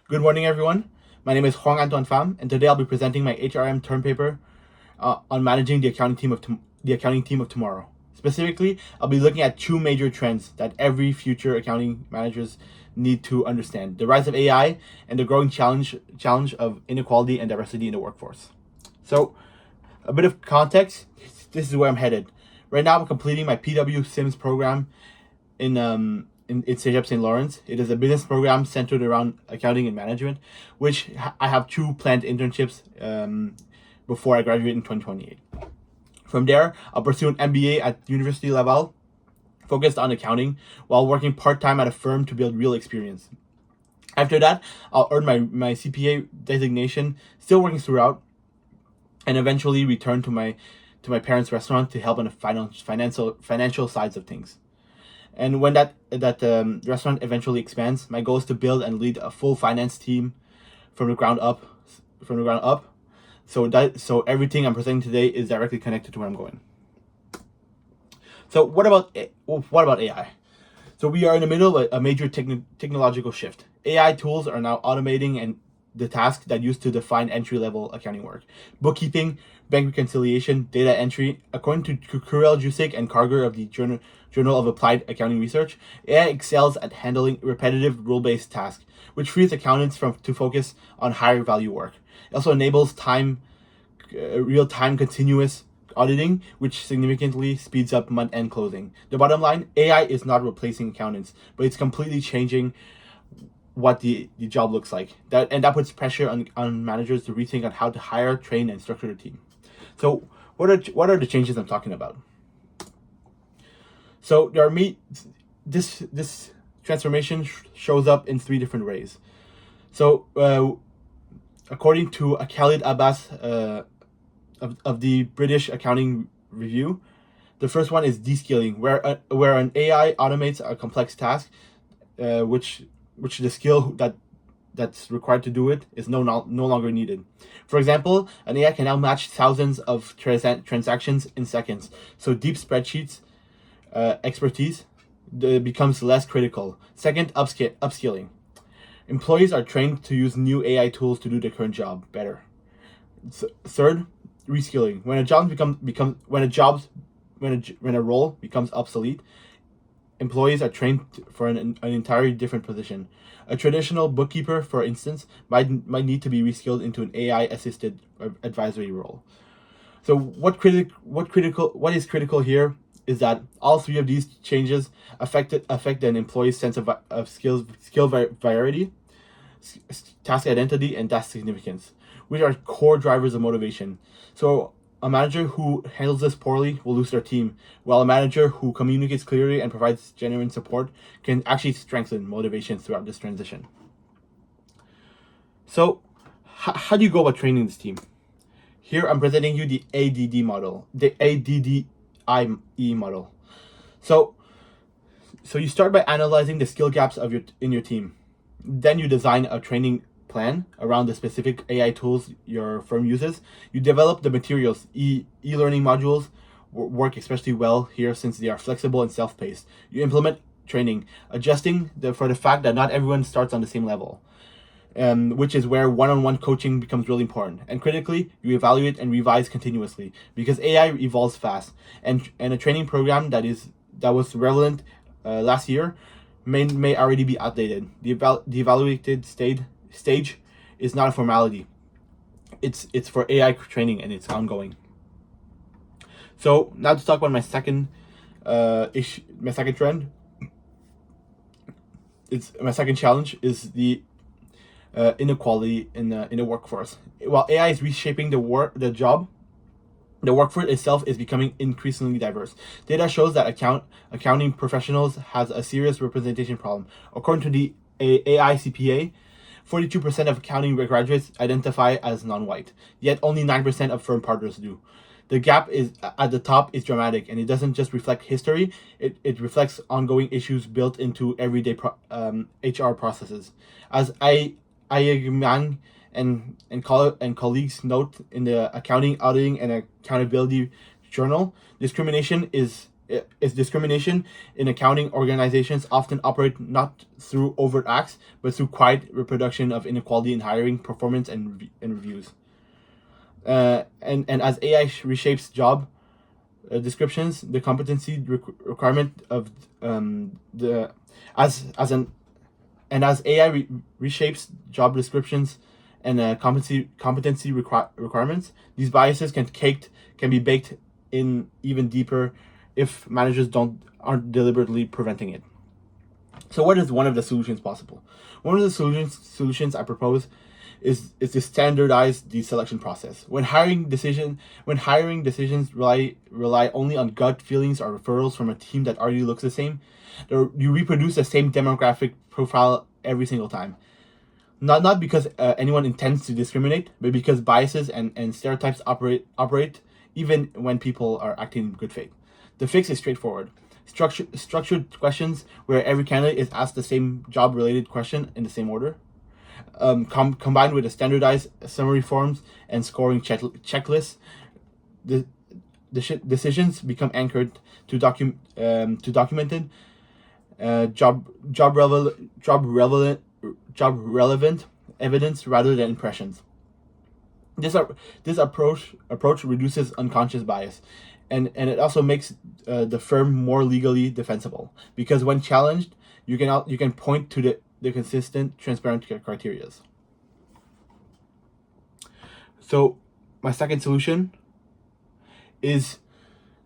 Good morning, everyone. My name is Juan Antoine Pham, and today I'll be presenting my HRM term paper on managing the accounting team of tomorrow. Specifically, I'll be looking at two major trends that every future accounting managers need to understand: the rise of AI and the growing challenge of inequality and diversity in the workforce. So, a bit of context. This is where I'm headed. Right now, I'm completing my PW Sims program in CEGEP St. Lawrence. It is a business program centered around accounting and management, which I have two planned internships before I graduate in 2028. From there, I'll pursue an MBA at University Laval, focused on accounting, while working part-time at a firm to build real experience. After that, I'll earn my CPA designation, still working throughout, and eventually return to my parents' restaurant to help on the financial sides of things. And when that restaurant eventually expands, my goal is to build and lead a full finance team from the ground up. So everything I'm presenting today is directly connected to where I'm going. So what about AI? So we are in the middle of a major technological shift. AI tools are now automating and the tasks that used to define entry-level accounting work: bookkeeping, bank reconciliation, data entry. According to Kurel Jusik and Karger of the Journal of Applied Accounting Research, AI excels at handling repetitive rule-based tasks, which frees accountants to focus on higher value work. It also enables real-time continuous auditing, which significantly speeds up month-end closing. The bottom line: AI is not replacing accountants, but it's completely changing what the job looks like. That puts pressure on managers to rethink on how to hire, train, and structure the team. So what are the changes I'm talking about? So this transformation shows up in three different ways. So according to Khalid Abbas of the British Accounting Review, the first one is descaling, where an AI automates a complex task, which the skill that's required to do it is no longer needed. For example, an AI can now match thousands of transactions in seconds. So deep spreadsheets expertise becomes less critical. Second, upskilling. Employees are trained to use new AI tools to do their current job better. Third, reskilling. When a role becomes obsolete, employees are trained for an entirely different position. A traditional bookkeeper, for instance, might need to be reskilled into an AI-assisted advisory role. So what is critical here is that all three of these changes affect an employee's sense of skill variety, task identity, and task significance, which are core drivers of motivation. So a manager who handles this poorly will lose their team, while a manager who communicates clearly and provides genuine support can actually strengthen motivation throughout this transition. So how do you go about training this team? Here I'm presenting you the ADD model, the ADDIE model. So you start by analyzing the skill gaps in your team. Then you design a training plan around the specific AI tools your firm uses. You develop the materials. E-learning modules work especially well here since they are flexible and self-paced. You implement training, adjusting for the fact that not everyone starts on the same level, which is where one-on-one coaching becomes really important. And critically, you evaluate and revise continuously because AI evolves fast, and a training program that was relevant last year may already be outdated. The evaluated stage is not a formality. It's for AI training, and it's ongoing. So now to talk about my second trend. My second challenge is the inequality in the workforce. While AI is reshaping the workforce itself is becoming increasingly diverse. Data shows that accounting professionals has a serious representation problem. According to the AICPA, 42% of accounting graduates identify as non-white, yet only 9% of firm partners do. The gap is at the top is dramatic, and it doesn't just reflect history; it reflects ongoing issues built into everyday HR processes. As Ayagmang and colleagues note in the Accounting, Auditing, and Accountability Journal, discrimination is is discrimination in accounting organizations often operate not through overt acts, but through quiet reproduction of inequality in hiring, performance, and reviews. And as AI reshapes job descriptions, the competency requirement of the as an and as AI reshapes job descriptions and competency requirements, these biases can be baked in even deeper if managers aren't deliberately preventing it. So what is one of the solutions possible? One of the solutions I propose is to standardize the selection process. When hiring decisions rely only on gut feelings or referrals from a team that already looks the same, you reproduce the same demographic profile every single time. Not because anyone intends to discriminate, but because biases and stereotypes operate even when people are acting in good faith. The fix is straightforward. Structured questions where every candidate is asked the same job-related question in the same order, combined with a standardized summary forms and scoring checklists. The decisions become anchored to documented job relevant evidence rather than impressions. This approach reduces unconscious bias, and it also makes the firm more legally defensible, because when challenged, you can point to the consistent, transparent criteria. So my second solution is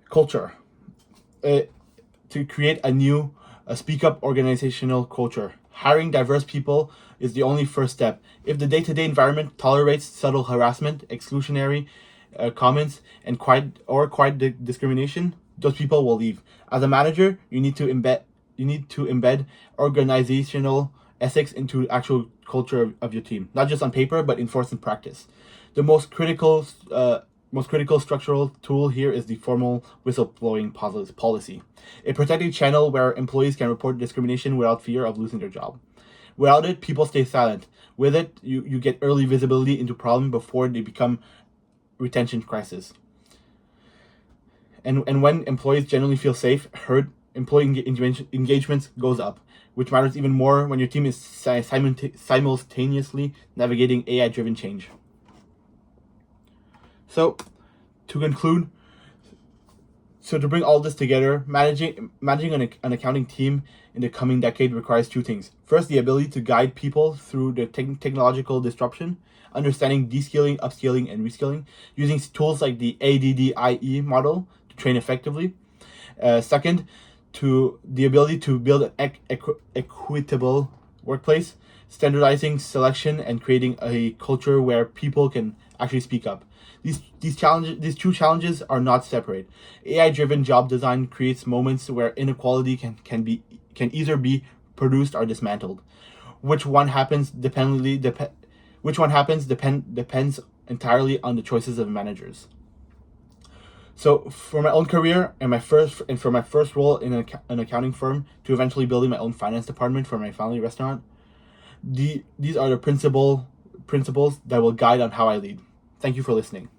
culture. To create a speak up organizational culture. Hiring diverse people is the only first step. If the day-to-day environment tolerates subtle harassment, exclusionary comments, and quiet discrimination, those people will leave. As a manager, you need to embed organizational ethics into actual culture of your team, not just on paper, but enforced in practice. The most critical structural tool here is the formal whistleblowing policy, a protected channel where employees can report discrimination without fear of losing their job. Without it, people stay silent. With it, you get early visibility into problems before they become retention crisis. And when employees generally feel safe, heard, employee engagement goes up, which matters even more when your team is simultaneously navigating AI-driven change. So, to conclude, to bring all this together, managing an accounting team in the coming decade requires two things. First, the ability to guide people through the technological disruption, understanding deskilling, upskilling, and reskilling, using tools like the ADDIE model to train effectively. Second, to the ability to build an equitable workplace, standardizing selection and creating a culture where people can actually speak up. These two challenges are not separate. AI-driven job design creates moments where inequality can either be produced or dismantled. Which one happens depends entirely on the choices of managers. So for my own career and for my first role in an accounting firm, to eventually building my own finance department for my family restaurant, these are the principles that will guide on how I lead. Thank you for listening.